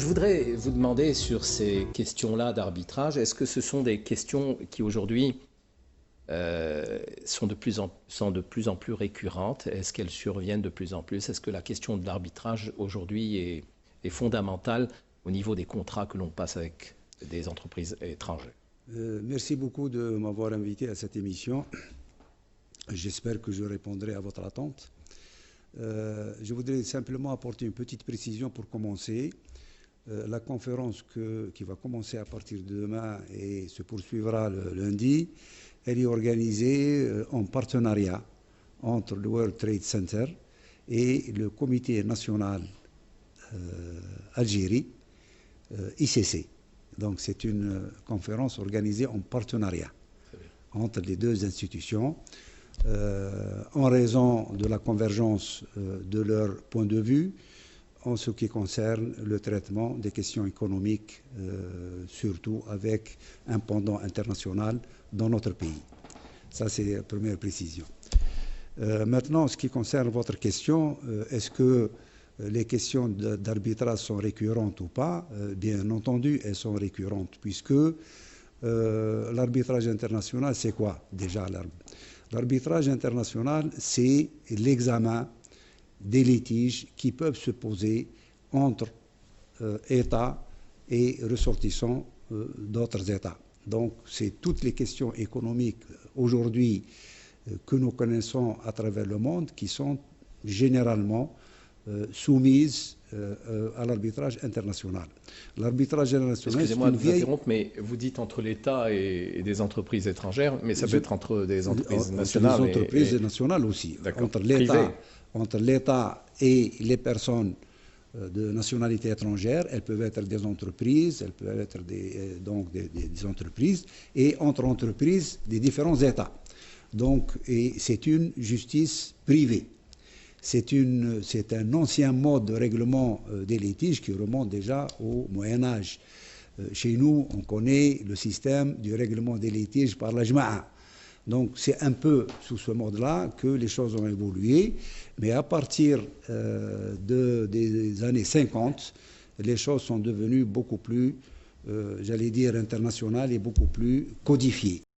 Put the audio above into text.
Je voudrais vous demander sur ces questions-là d'arbitrage, est-ce que ce sont des questions qui aujourd'hui sont de plus en plus récurrentes? Est-ce qu'elles surviennent de plus en plus? Est-ce que la question de l'arbitrage aujourd'hui est fondamentale au niveau des contrats que l'on passe avec des entreprises étrangères? Merci beaucoup de m'avoir invité à cette émission. J'espère que je répondrai à votre attente. Je voudrais simplement apporter une petite précision pour commencer. La conférence qui va commencer à partir de demain et se poursuivra le lundi, elle est organisée en partenariat entre le World Trade Center et le Comité national Algérie, ICC. Donc c'est une conférence organisée en partenariat entre les deux institutions, en raison de la convergence de leurs points de vue en ce qui concerne le traitement des questions économiques, surtout avec un pendant international dans notre pays. Ça, c'est la première précision. Maintenant, en ce qui concerne votre question, est-ce que les questions d'arbitrage sont récurrentes ou pas? Bien entendu, elles sont récurrentes, puisque l'arbitrage international, c'est quoi déjà? L'arbitrage international, c'est l'examen des litiges qui peuvent se poser entre États et ressortissants d'autres États. Donc, c'est toutes les questions économiques aujourd'hui que nous connaissons à travers le monde qui sont généralement soumises à l'arbitrage international. L'arbitrage international... Excusez-moi de vous interrompre, mais vous dites entre l'État et des entreprises étrangères, mais ça peut être entre des entreprises nationales. Entre des entreprises nationales aussi. Entre l'État et les personnes de nationalité étrangère, elles peuvent être des entreprises, elles peuvent être des entreprises, et entre entreprises des différents États. Donc, et c'est une justice privée. C'est un ancien mode de règlement des litiges qui remonte déjà au Moyen-Âge. Chez nous, on connaît le système du règlement des litiges par la Jma'a. Donc c'est un peu sous ce mode-là que les choses ont évolué, mais à partir des années 50, les choses sont devenues beaucoup plus, j'allais dire, internationales et beaucoup plus codifiées.